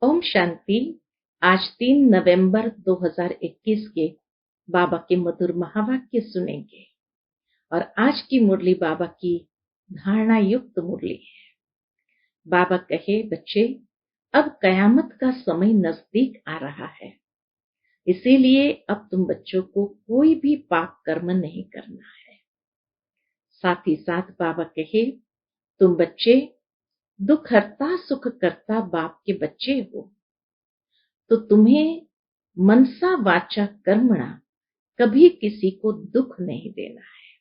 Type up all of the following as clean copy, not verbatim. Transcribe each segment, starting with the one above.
ओम शांति। आज 3 नवंबर 2021 के बाबा के मधुर महावाक्य सुनेंगे और आज की मुरली बाबा की धारणा युक्त मुरली है। बाबा कहे, बच्चे, अब कयामत का समय नजदीक आ रहा है, इसीलिए अब तुम बच्चों को कोई भी पाप कर्म नहीं करना है। साथ ही साथ बाबा कहे, तुम बच्चे दुख हरता सुख करता बाप के बच्चे हो, तो तुम्हें मनसा वाचा कर्मणा कभी किसी को दुख नहीं देना है।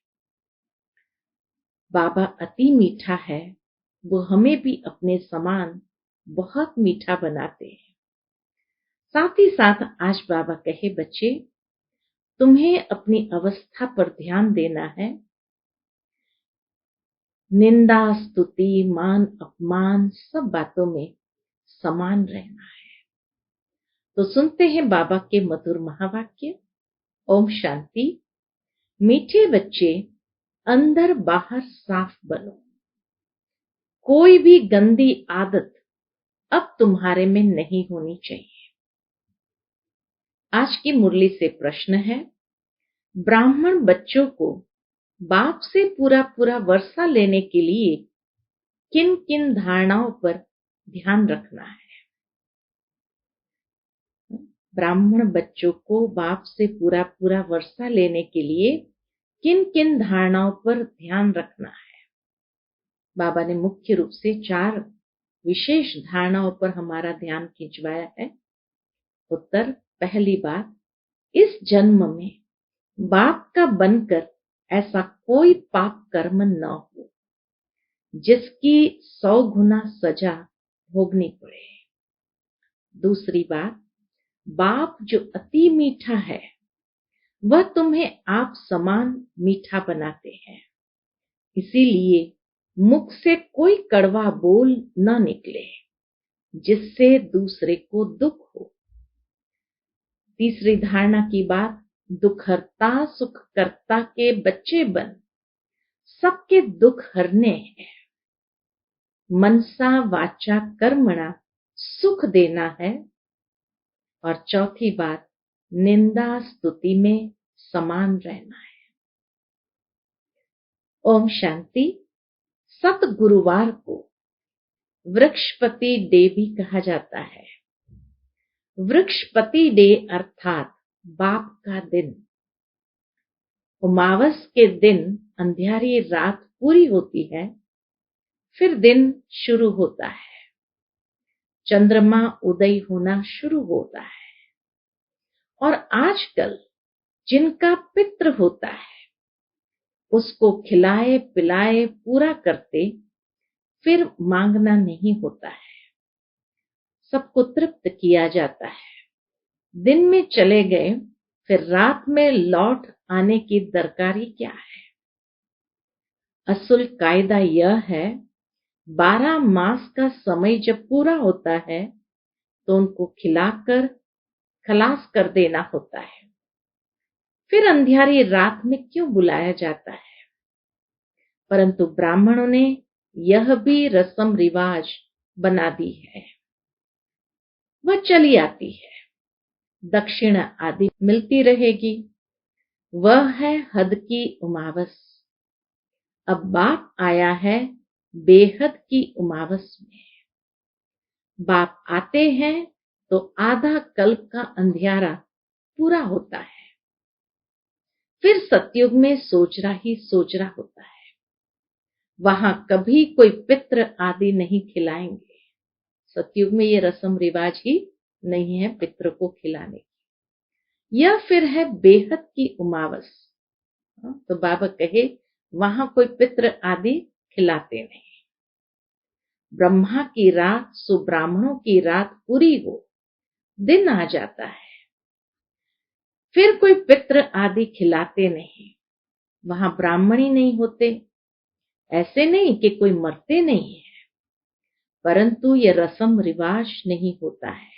बाबा अति मीठा है, वो हमें भी अपने समान बहुत मीठा बनाते हैं। साथ ही साथ आज बाबा कहे, बच्चे, तुम्हें अपनी अवस्था पर ध्यान देना है। निंदा स्तुति मान अपमान सब बातों में समान रहना है। तो सुनते हैं बाबा के मधुर महावाक्य। ओम शांति। मीठे बच्चे, अंदर बाहर साफ बनो। कोई भी गंदी आदत अब तुम्हारे में नहीं होनी चाहिए। आज की मुरली से प्रश्न है, ब्राह्मण बच्चों को बाप से पूरा पूरा वर्षा लेने के लिए किन किन धारणाओं पर ध्यान रखना है। ब्राह्मण बच्चों को बाप से पूरा पूरा वर्षा लेने के लिए किन किन धारणाओं पर ध्यान रखना है। बाबा ने मुख्य रूप से 4 विशेष धारणाओं पर हमारा ध्यान खिंचवाया है। उत्तर, पहली बात, इस जन्म में बाप का बनकर ऐसा कोई पाप कर्म न हो जिसकी 100 गुना सजा भोगनी पड़े। दूसरी बात, बाप जो अति मीठा है वह तुम्हें आप समान मीठा बनाते हैं, इसीलिए मुख से कोई कड़वा बोल न निकले जिससे दूसरे को दुख हो। तीसरी धारणा की बात, दुखहर्ता सुख करता के बच्चे बन सबके दुख हरने हैं। मनसा वाचा कर्मणा सुख देना है। और चौथी बात, निंदा स्तुति में समान रहना है। ओम शांति। सत गुरुवार को वृक्षपति डे भी कहा जाता है। वृक्षपति डे अर्थात बाप का दिन। उमावस के दिन अंधियारी रात पूरी होती है, फिर दिन शुरू होता है, चंद्रमा उदय होना शुरू होता है। और आजकल जिनका पितृ होता है उसको खिलाए पिलाए पूरा करते, फिर मांगना नहीं होता है, सबको तृप्त किया जाता है। दिन में चले गए, फिर रात में लौट आने की दरकारी क्या है। असल कायदा यह है, 12 मास का समय जब पूरा होता है तो उनको खिलाकर खलास कर देना होता है। फिर अंधियारी रात में क्यों बुलाया जाता है। परंतु ब्राह्मणों ने यह भी रस्म रिवाज बना दी है, वह चली आती है। दक्षिण आदि मिलती रहेगी, वह है हद की उमावस। अब बाप आया है बेहद की उमावस में। बाप आते हैं तो आधा कल्प का अंधियारा पूरा होता है, फिर सतयुग में सोचरा ही सोचरा होता है। वहां कभी कोई पितृ आदि नहीं खिलाएंगे। सतयुग में ये रस्म रिवाज ही नहीं है पितृ को खिलाने की। यह फिर है बेहद की उमावस। तो बाबा कहे, वहां कोई पितृ आदि खिलाते नहीं। ब्रह्मा की रात सो ब्राह्मणों की रात पूरी हो, दिन आ जाता है, फिर कोई पितृ आदि खिलाते नहीं। वहां ब्राह्मण ही नहीं होते। ऐसे नहीं कि कोई मरते नहीं है, परंतु ये रस्म रिवाज नहीं होता है।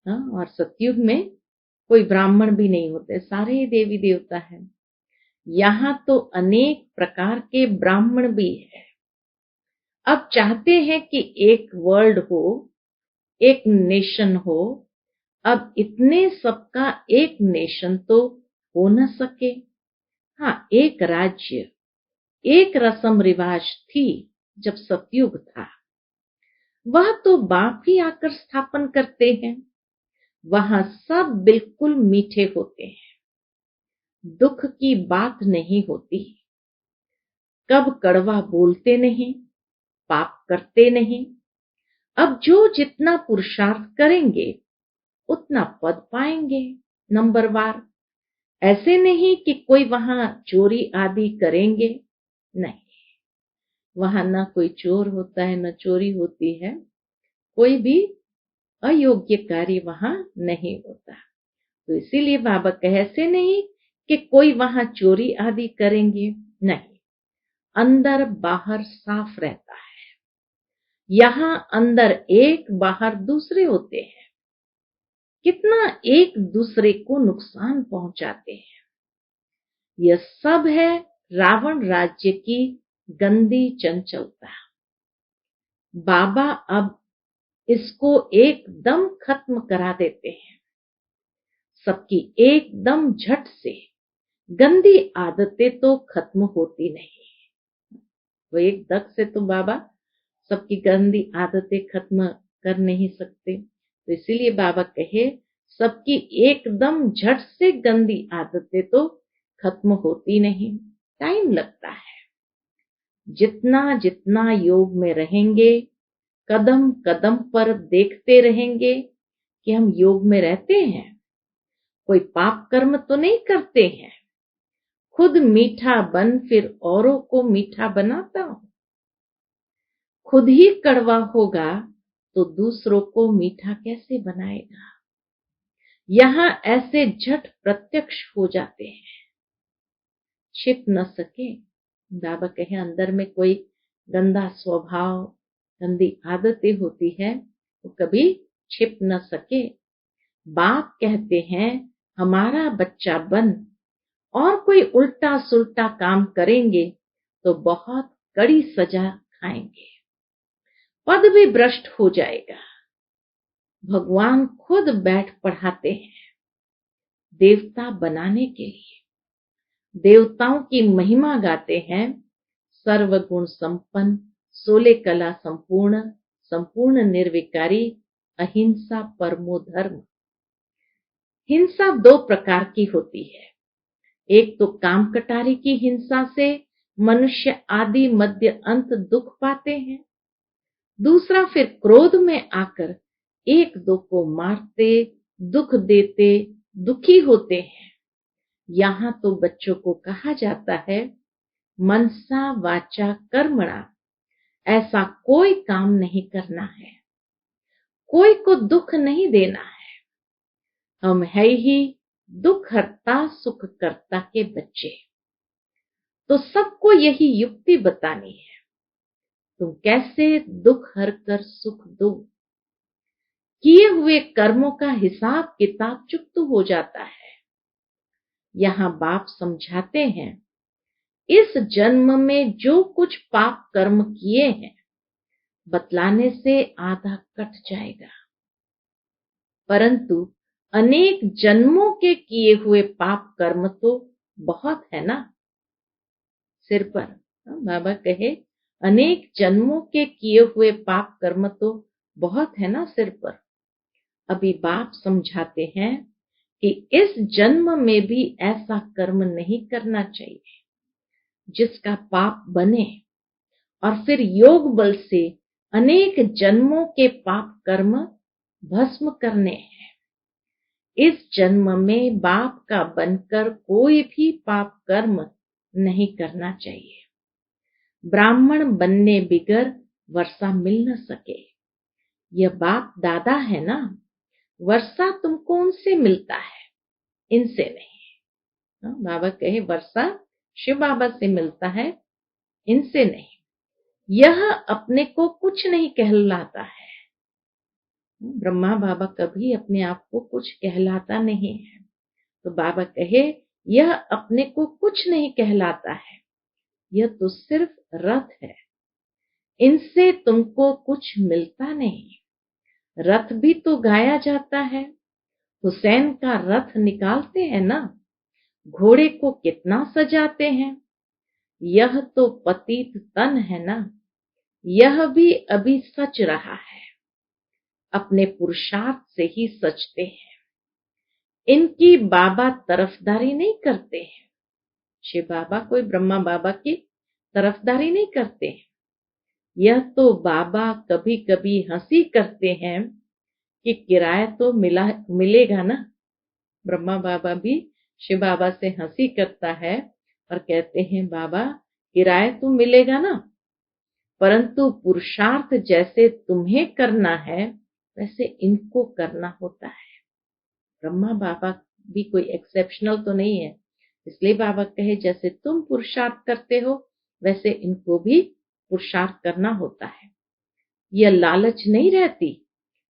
और सतयुग में कोई ब्राह्मण भी नहीं होते, सारे देवी देवता हैं। यहाँ तो अनेक प्रकार के ब्राह्मण भी है। अब चाहते हैं कि एक वर्ल्ड हो, एक नेशन हो, अब इतने सबका एक नेशन तो हो न सके। हाँ, एक राज्य, एक रस्म रिवाज थी जब सतयुग था, वह तो बाप ही आकर स्थापन करते हैं। वहां सब बिल्कुल मीठे होते हैं, दुख की बात नहीं होती, कब कड़वा बोलते नहीं, पाप करते नहीं। अब जो जितना पुरुषार्थ करेंगे उतना पद पाएंगे नंबरवार। ऐसे नहीं कि कोई वहां चोरी आदि करेंगे, नहीं, वहां न कोई चोर होता है न चोरी होती है, कोई भी अयोग्य कार्य वहां नहीं होता। तो इसीलिए बाबा कहे ऐसे नहीं कि कोई वहां चोरी आदि करेंगे, नहीं, अंदर बाहर साफ रहता है। यहाँ अंदर एक बाहर दूसरे होते हैं, कितना एक दूसरे को नुकसान पहुंचाते हैं। यह सब है रावण राज्य की गंदी चंचलता। बाबा अब इसको एकदम खत्म करा देते हैं, सबकी एकदम झट से। गंदी आदतें तो खत्म होती नहीं, वो एक दक से तो बाबा सबकी गंदी आदतें खत्म कर नहीं सकते। तो इसीलिए बाबा कहे सबकी एकदम झट से गंदी आदतें तो खत्म होती नहीं, टाइम लगता है। जितना जितना योग में रहेंगे, कदम कदम पर देखते रहेंगे कि हम योग में रहते हैं, कोई पाप कर्म तो नहीं करते हैं, खुद मीठा बन फिर औरों को मीठा बनाता हूं। खुद ही कड़वा होगा तो दूसरों को मीठा कैसे बनाएगा। यहां ऐसे झट प्रत्यक्ष हो जाते हैं, छिप न सके। बाबा कहे अंदर में कोई गंदा स्वभाव, गंदी आदतें होती है, वो कभी छिप न सके। बाप कहते हैं हमारा बच्चा बन, और कोई उल्टा सुल्टा काम करेंगे तो बहुत कड़ी सजा खाएंगे, पद भी भ्रष्ट हो जाएगा। भगवान खुद बैठ पढ़ाते हैं देवता बनाने के लिए, देवताओं की महिमा गाते हैं। सर्वगुण संपन्न, 16 कला संपूर्ण, संपूर्ण निर्विकारी, अहिंसा परमो धर्म। हिंसा दो प्रकार की होती है, एक तो काम कटारी की हिंसा से मनुष्य आदि मध्य अंत दुख पाते हैं, दूसरा फिर क्रोध में आकर एक दो को मारते, दुख देते, दुखी होते हैं। यहाँ तो बच्चों को कहा जाता है मनसा वाचा कर्मणा, ऐसा कोई काम नहीं करना है, कोई को दुख नहीं देना है। हम है ही दुख हरता सुख करता के बच्चे, तो सबको यही युक्ति बतानी है, तुम कैसे दुख हर कर सुख दो। किए हुए कर्मों का हिसाब किताब चुकत हो जाता है। यहाँ बाप समझाते हैं इस जन्म में जो कुछ पाप कर्म किए हैं, बतलाने से आधा कट जाएगा, परंतु अनेक जन्मों के किए हुए पाप कर्म तो बहुत है ना सिर पर। बाबा कहे अनेक जन्मों के किए हुए पाप कर्म तो बहुत है ना सिर पर। अभी बाप समझाते हैं कि इस जन्म में भी ऐसा कर्म नहीं करना चाहिए जिसका पाप बने, और फिर योग बल से अनेक जन्मों के पाप कर्म भस्म करने हैं। इस जन्म में बाप का बनकर कोई भी पाप कर्म नहीं करना चाहिए। ब्राह्मण बनने बिगर वर्षा मिल न सके, यह बाप दादा है ना, वर्षा तुमको उनसे मिलता है, इनसे नहीं। बाबा कहे वर्षा शिव बाबा से मिलता है, इनसे नहीं। यह अपने को कुछ नहीं कहलाता है, ब्रह्मा बाबा कभी अपने आप को कुछ कहलाता नहीं है। तो बाबा कहे यह अपने को कुछ नहीं कहलाता है, यह तो सिर्फ रथ है, इनसे तुमको कुछ मिलता नहीं। रथ भी तो गाया जाता है। हुसैन का रथ निकालते हैं ना, घोड़े को कितना सजाते हैं। यह तो पतित तन है ना, यह भी अभी सच रहा है। अपने पुरुषार्थ से ही सचते हैं। इनकी बाबा तरफदारी नहीं करते हैं। शिव बाबा कोई ब्रह्मा बाबा की तरफदारी नहीं करते हैं। यह तो बाबा कभी कभी हंसी करते हैं कि किराया तो मिलेगा ना। ब्रह्मा बाबा भी शिव बाबा से हंसी करता है और कहते हैं बाबा किराया तो मिलेगा ना, परंतु पुरुषार्थ जैसे तुम्हें करना है वैसे इनको करना होता है। ब्रह्मा बाबा भी कोई एक्सेप्शनल तो नहीं है, इसलिए बाबा कहे जैसे तुम पुरुषार्थ करते हो वैसे इनको भी पुरुषार्थ करना होता है। यह लालच नहीं रहती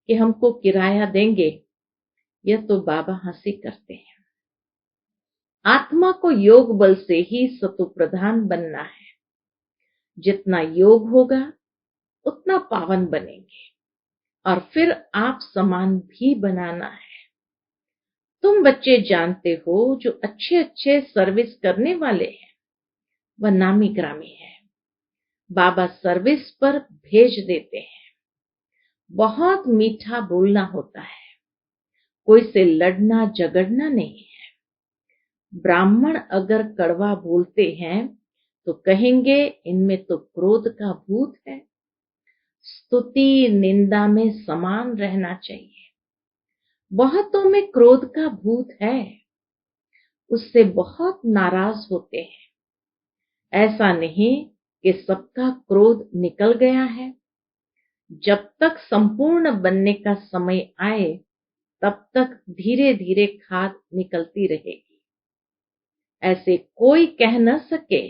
कि हमको किराया देंगे, यह तो बाबा हंसी करते हैं। आत्मा को योग बल से ही सतो प्रधान बनना है। जितना योग होगा उतना पावन बनेंगे और फिर आप समान भी बनाना है। तुम बच्चे जानते हो जो अच्छे अच्छे सर्विस करने वाले हैं वह नामी ग्रामी है। बाबा सर्विस पर भेज देते हैं। बहुत मीठा बोलना होता है, कोई से लड़ना झगड़ना नहीं है। ब्राह्मण अगर कड़वा बोलते हैं तो कहेंगे इनमें तो क्रोध का भूत है। स्तुति निंदा में समान रहना चाहिए। बहुतों में क्रोध का भूत है, उससे बहुत नाराज होते हैं। ऐसा नहीं कि सबका क्रोध निकल गया है। जब तक संपूर्ण बनने का समय आए तब तक धीरे धीरे खाद निकलती रहेगी। ऐसे कोई कह न सके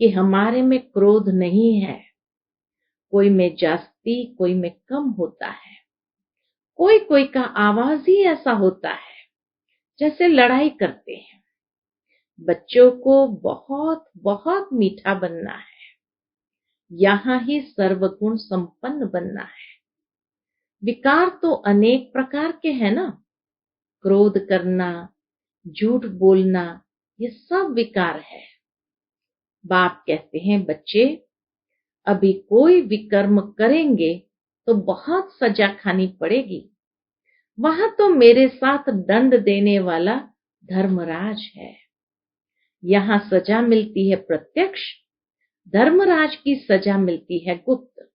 कि हमारे में क्रोध नहीं है। कोई में जास्ती कोई में कम होता है। कोई कोई का आवाज ही ऐसा होता है जैसे लड़ाई करते हैं। बच्चों को बहुत बहुत मीठा बनना है। यहाँ ही सर्वगुण संपन्न बनना है। विकार तो अनेक प्रकार के हैं ना, क्रोध करना, झूठ बोलना, ये सब विकार है। बाप कहते हैं बच्चे अभी कोई विकर्म करेंगे तो बहुत सजा खानी पड़ेगी। वहां तो मेरे साथ दंड देने वाला धर्मराज है। यहाँ सजा मिलती है प्रत्यक्ष, धर्मराज की सजा मिलती है गुप्त।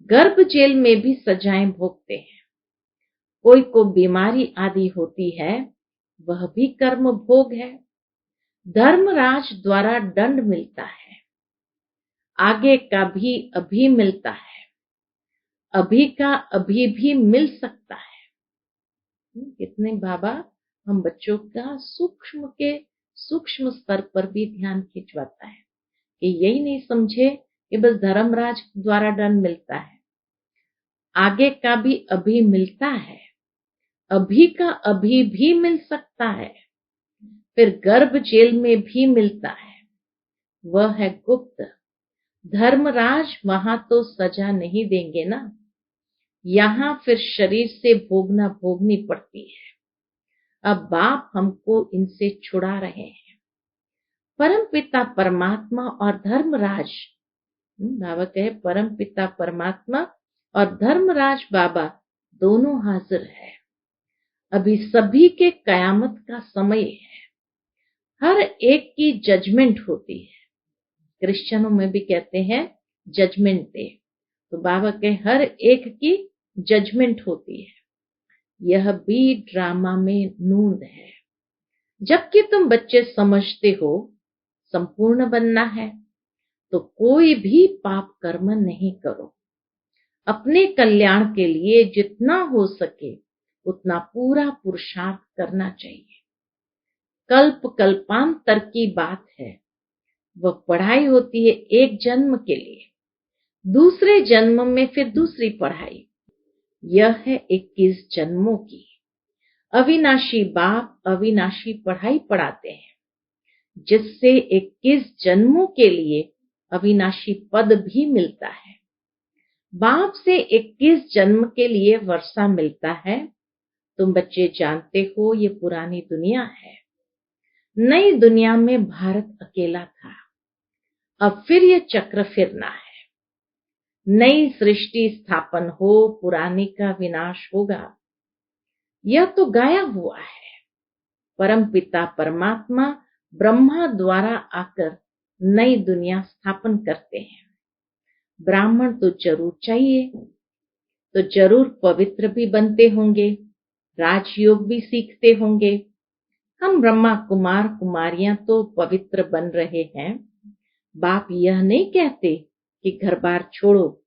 गर्भ जेल में भी सजाएं भोगते हैं। कोई को बीमारी आदि होती है वह भी कर्म भोग है। धर्मराज द्वारा दंड मिलता है। आगे का भी अभी मिलता है, अभी का अभी भी मिल सकता है। कितने बाबा हम बच्चों का सूक्ष्म के सूक्ष्म स्तर पर भी ध्यान खिंचवाता है कि यही नहीं समझे कि बस धर्मराज द्वारा दंड मिलता है। आगे का भी अभी मिलता है, अभी का अभी भी मिल सकता है, फिर गर्भ जेल में भी मिलता है, वह है गुप्त। धर्मराज वहां तो सजा नहीं देंगे ना, यहाँ फिर शरीर से भोगनी पड़ती है। अब बाप हमको इनसे छुड़ा रहे हैं। परम पिता परमात्मा और धर्मराज, बाबा कहे परम पिता परमात्मा और धर्मराज बाबा दोनों हाजिर है। अभी सभी के कयामत का समय है। हर एक की जजमेंट होती है। क्रिश्चियनों में भी कहते हैं जजमेंट डे, तो बाबा के हर एक की जजमेंट होती है। यह भी ड्रामा में नूंद है। जबकि तुम बच्चे समझते हो संपूर्ण बनना है तो कोई भी पाप कर्म नहीं करो। अपने कल्याण के लिए जितना हो सके उतना पूरा पुरुषार्थ करना चाहिए। कल्प कल्पांतर की बात है। वह पढ़ाई होती है एक जन्म के लिए, दूसरे जन्म में फिर दूसरी पढ़ाई। यह है 21 जन्मों की। अविनाशी बाप अविनाशी पढ़ाई पढ़ाते हैं, जिससे 21 जन्मों के लिए अविनाशी पद भी मिलता है। बाप से 21 जन्म के लिए वर्षा मिलता है। तुम बच्चे जानते हो ये पुरानी दुनिया है। नई दुनिया में भारत अकेला था। अब फिर ये चक्र फिरना है। नई सृष्टि स्थापन हो, पुरानी का विनाश होगा। यह तो गाया हुआ है। परमपिता परमात्मा ब्रह्मा द्वारा आकर नई दुनिया स्थापन करते हैं। ब्राह्मण तो जरूर चाहिए, तो जरूर पवित्र भी बनते होंगे, राजयोग भी सीखते होंगे। हम ब्रह्मा कुमार कुमारियां तो पवित्र बन रहे हैं। बाप यह नहीं कहते कि घर बार छोड़ो,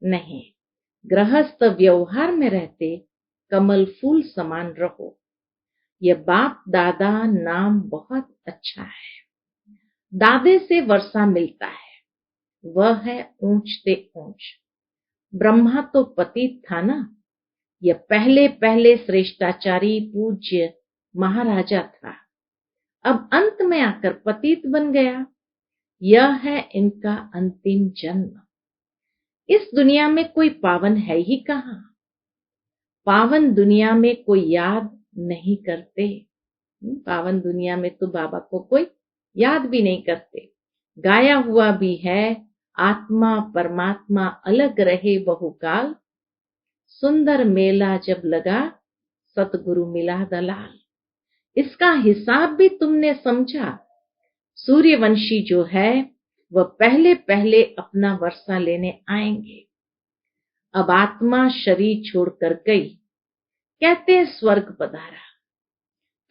नहीं, गृहस्थ व्यवहार में रहते कमल फूल समान रहो। यह बाप दादा नाम बहुत अच्छा है। दादे से वर्षा मिलता है, वह है ऊंच से ऊंच। ब्रह्मा तो पतित था ना, यह पहले पहले श्रेष्ठाचारी पूज्य महाराजा था। अब अंत में आकर पतित बन गया। यह है इनका अंतिम जन्म। इस दुनिया में कोई पावन है ही कहाँ। पावन दुनिया में कोई याद नहीं करते। पावन दुनिया में तो बाबा को कोई याद भी नहीं करते। गाया हुआ भी है, आत्मा परमात्मा अलग रहे बहुकाल, सुंदर मेला जब लगा सतगुरु मिला दलाल। इसका हिसाब भी तुमने समझा। सूर्यवंशी जो है वह पहले पहले अपना वर्षा लेने आएंगे। अब आत्मा शरीर छोड़कर गई, कहते स्वर्ग पधारा।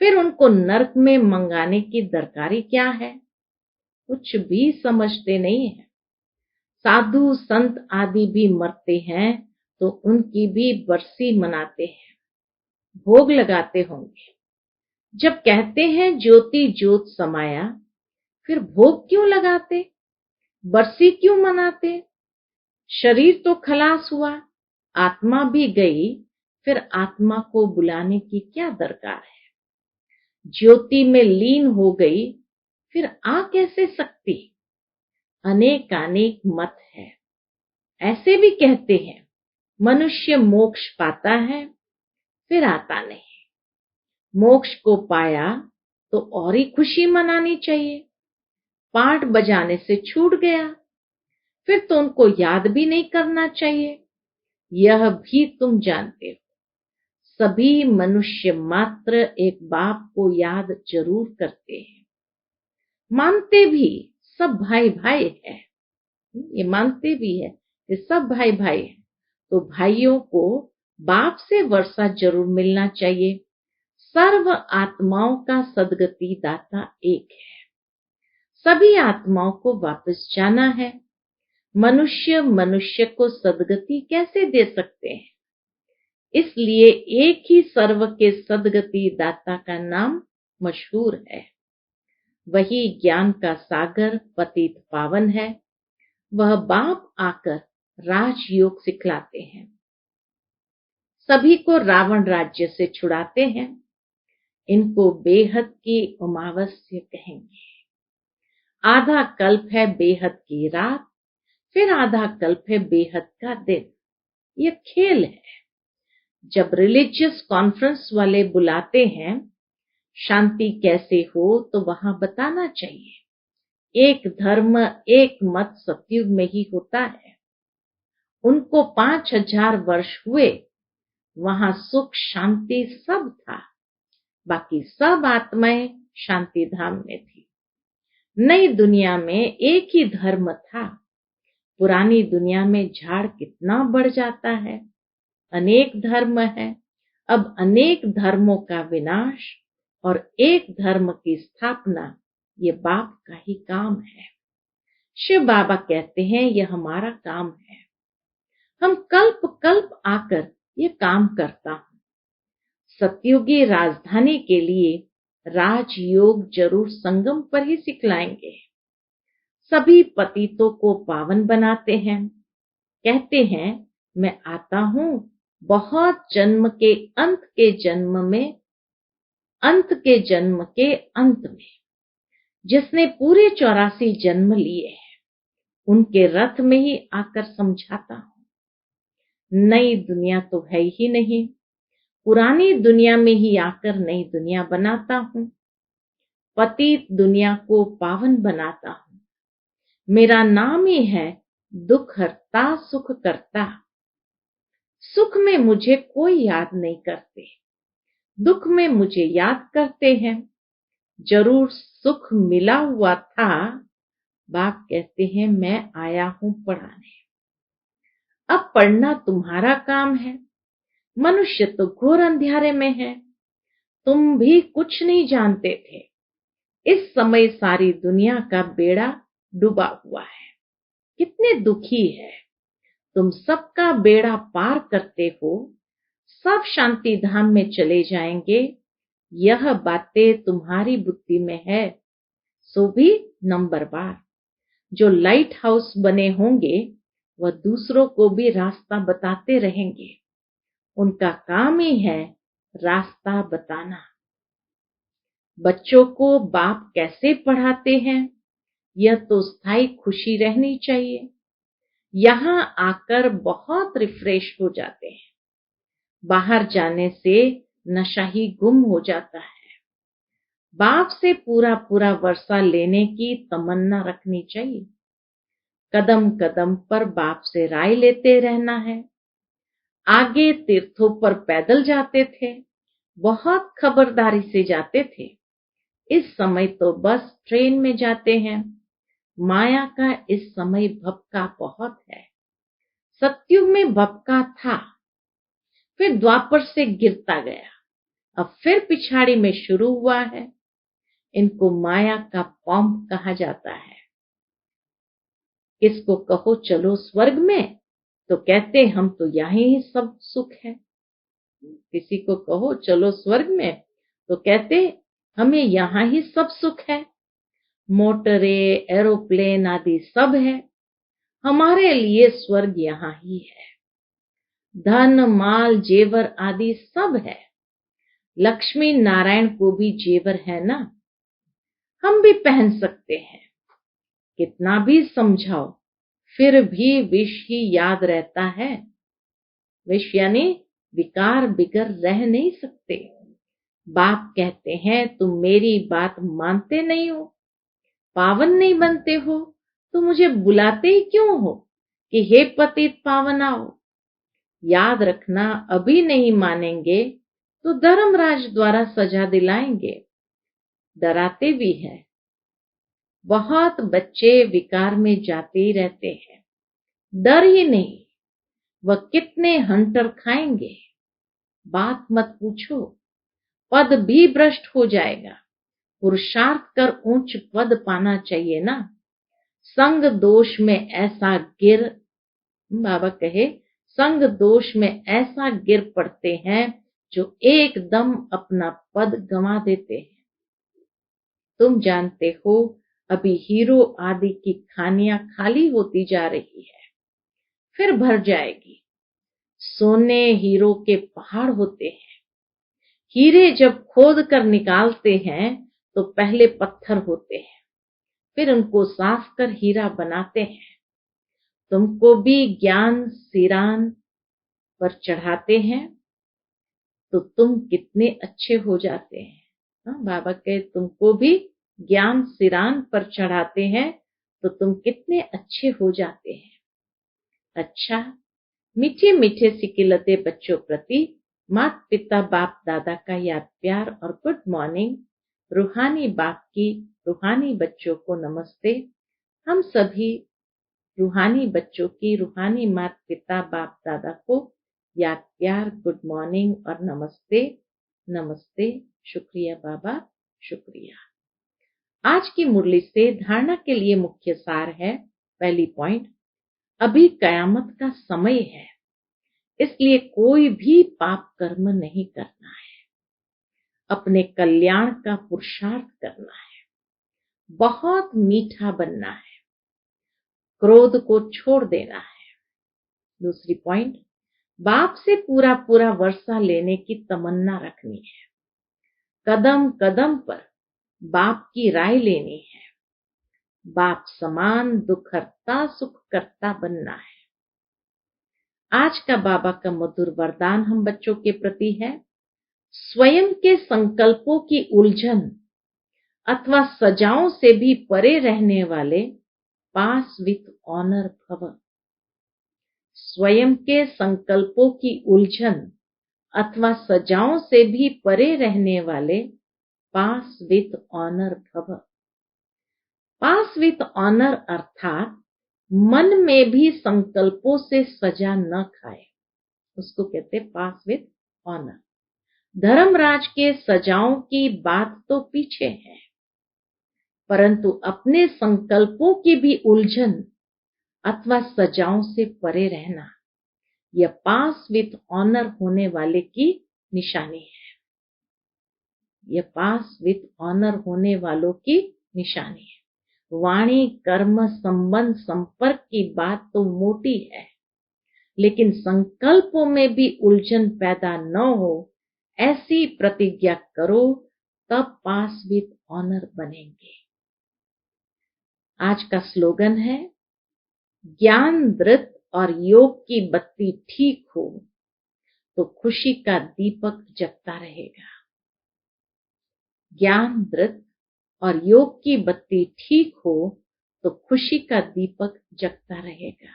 फिर उनको नरक में मंगाने की दरकारी क्या है? कुछ भी समझते नहीं है। साधु संत आदि भी मरते हैं तो उनकी भी बरसी मनाते हैं, भोग लगाते होंगे। जब कहते हैं ज्योति ज्योत समाया, फिर भोग क्यों लगाते, बरसी क्यों मनाते? शरीर तो खलास हुआ, आत्मा भी गई, फिर आत्मा को बुलाने की क्या दरकार है? ज्योति में लीन हो गई, फिर आ कैसे सकती? अनेकानेक मत है। ऐसे भी कहते हैं मनुष्य मोक्ष पाता है, फिर आता नहीं। मोक्ष को पाया तो और ही खुशी मनानी चाहिए। पाठ बजाने से छूट गया, फिर तो उनको याद भी नहीं करना चाहिए। यह भी तुम जानते हो। सभी मनुष्य मात्र एक बाप को याद जरूर करते हैं। मानते भी सब भाई भाई है। ये मानते भी है कि सब भाई भाई है। तो भाइयों को बाप से वर्षा जरूर मिलना चाहिए। सर्व आत्माओं का सदगति दाता एक है। सभी आत्माओं को वापस जाना है। मनुष्य मनुष्य को सदगति कैसे दे सकते हैं? इसलिए एक ही सर्व के सदगति दाता का नाम मशहूर है। वही ज्ञान का सागर पतित पावन है। वह बाप आकर राजयोग सिखलाते हैं। सभी को रावण राज्य से छुड़ाते हैं। इनको बेहद की अमावस्या कहेंगे। आधा कल्प है बेहद की रात, फिर आधा कल्प है बेहद का दिन। ये खेल है। जब रिलीजियस कॉन्फ्रेंस वाले बुलाते हैं शांति कैसे हो, तो वहां बताना चाहिए एक धर्म एक मत सतयुग में ही होता है। उनको 5000 वर्ष हुए, वहां सुख शांति सब था। बाकी सब आत्माएं शांति धाम में थी। नई दुनिया में एक ही धर्म था। पुरानी दुनिया में झाड़ कितना बढ़ जाता है। अनेक धर्म है। अब अनेक धर्मों का विनाश और एक धर्म की स्थापना, ये बाप का ही काम है। शिव बाबा कहते हैं यह हमारा काम है। हम कल्प कल्प आकर ये काम करता हूं। सतयुगी राजधानी के लिए राजयोग जरूर संगम पर ही सिखलाएंगे। सभी पतितों को पावन बनाते हैं। कहते हैं मैं आता हूं बहुत जन्म के अंत के जन्म में, अंत के जन्म के अंत में। जिसने पूरे 84 जन्म लिए हैं उनके रथ में ही आकर समझाता हूं। नई दुनिया तो है ही नहीं, पुरानी दुनिया में ही आकर नई दुनिया बनाता हूँ। पतित दुनिया को पावन बनाता हूँ। मेरा नाम ही है दुख हरता सुख करता। सुख में मुझे कोई याद नहीं करते, दुख में मुझे याद करते हैं। जरूर सुख मिला हुआ था, बाप कहते हैं मैं आया हूं पढ़ाने। अब पढ़ना तुम्हारा काम है। मनुष्य तो घोर अंधियारे में है। तुम भी कुछ नहीं जानते थे। इस समय सारी दुनिया का बेड़ा डूबा हुआ है। कितने दुखी है। तुम सबका बेड़ा पार करते हो, सब शांति धाम में चले जाएंगे। यह बातें तुम्हारी बुद्धि में है, सो भी नंबर बार। जो लाइट हाउस बने होंगे वह दूसरों को भी रास्ता बताते रहेंगे। उनका काम ही है रास्ता बताना। बच्चों को बाप कैसे पढ़ाते हैं, यह तो स्थायी खुशी रहनी चाहिए। यहाँ आकर बहुत रिफ्रेश हो जाते हैं। बाहर जाने से नशा ही गुम हो जाता है। बाप से पूरा पूरा वर्षा लेने की तमन्ना रखनी चाहिए। कदम कदम पर बाप से राय लेते रहना है। आगे तीर्थों पर पैदल जाते थे, बहुत खबरदारी से जाते थे। इस समय तो बस ट्रेन में जाते हैं। माया का इस समय भपका बहुत है। सतयुग में भपका था, फिर द्वापर से गिरता गया, अब फिर पिछाड़ी में शुरू हुआ है। इनको माया का पंप कहा जाता है। किसको कहो चलो स्वर्ग में, तो कहते हम तो यहाँ ही सब सुख है। किसी को कहो चलो स्वर्ग में, तो कहते हमें यहाँ ही सब सुख है। मोटरे, एरोप्लेन आदि सब है। हमारे लिए स्वर्ग यहाँ ही है। धन माल जेवर आदि सब है। लक्ष्मी नारायण को भी जेवर है ना, हम भी पहन सकते हैं। कितना भी समझाओ फिर भी विष ही याद रहता है। विष यानी विकार बिगर रह नहीं सकते। बाप कहते हैं तुम मेरी बात मानते नहीं हो, पावन नहीं बनते हो, तो मुझे बुलाते ही क्यों हो कि हे पतित पावन आओ। याद रखना, अभी नहीं मानेंगे तो धर्मराज द्वारा सजा दिलाएंगे। डराते भी हैं। बहुत बच्चे विकार में जाते ही रहते हैं, डर ही नहीं। वह कितने हंटर खाएंगे, बात मत पूछो। पद भी भ्रष्ट हो जाएगा। पुरुषार्थ कर ऊंच पद पाना चाहिए ना। संग दोष में ऐसा गिर, बाबा कहे संग दोष में ऐसा गिर पड़ते हैं जो एकदम अपना पद गंवा देते हैं। तुम जानते हो अभी हीरो आदि की खानियां खाली होती जा रही है, फिर भर जाएगी। सोने हीरो के पहाड़ होते हैं। हीरे जब खोद कर निकालते हैं तो पहले पत्थर होते हैं, फिर उनको साफ कर हीरा बनाते हैं। तुमको भी ज्ञान सिरान पर चढ़ाते हैं तो तुम कितने अच्छे हो जाते हैं। बाबा कहे तुमको भी ज्ञान सिरान पर चढ़ाते हैं तो तुम कितने अच्छे हो जाते हैं। अच्छा, मीठे मीठे सिकिलते बच्चों प्रति माता पिता बाप दादा का याद प्यार और गुड मॉर्निंग। रूहानी बाप की रूहानी बच्चों को नमस्ते। हम सभी रूहानी बच्चों की रूहानी माता पिता बाप दादा को याद प्यार गुड मॉर्निंग और नमस्ते। नमस्ते, शुक्रिया बाबा, शुक्रिया। आज की मुरली से धारणा के लिए मुख्य सार है। पहली पॉइंट, अभी कयामत का समय है, इसलिए कोई भी पाप कर्म नहीं करना है। अपने कल्याण का पुरुषार्थ करना है। बहुत मीठा बनना है। क्रोध को छोड़ देना है। दूसरी पॉइंट, बाप से पूरा पूरा वर्षा लेने की तमन्ना रखनी है। कदम कदम पर बाप की राय लेनी है। बाप समान दुख हरता सुख करता बनना है। आज का बाबा का मधुर वरदान हम बच्चों के प्रति है, स्वयं के संकल्पों की उलझन अथवा सजाओं से भी परे रहने वाले पास विथ ऑनर भव। स्वयं के संकल्पों की उलझन अथवा सजाओं से भी परे रहने वाले पास विथ ऑनर भव। पास विथ ऑनर अर्थात मन में भी संकल्पों से सजा न खाए, उसको कहते पास विथ ऑनर। धर्मराज के सजाओं की बात तो पीछे है, परंतु अपने संकल्पों की भी उलझन अथवा सजाओं से परे रहना, यह पास विथ ऑनर होने वाले की निशानी है। यह पास विथ ऑनर होने वालों की निशानी है। वाणी कर्म संबंध संपर्क की बात तो मोटी है, लेकिन संकल्पों में भी उलझन पैदा न हो ऐसी प्रतिज्ञा करो, तब पास विथ ऑनर बनेंगे। आज का स्लोगन है, ज्ञान दृत और योग की बत्ती ठीक हो तो खुशी का दीपक जगता रहेगा। ज्ञान दृत और योग की बत्ती ठीक हो तो खुशी का दीपक जगता रहेगा।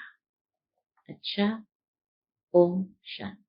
अच्छा, ओम शांति।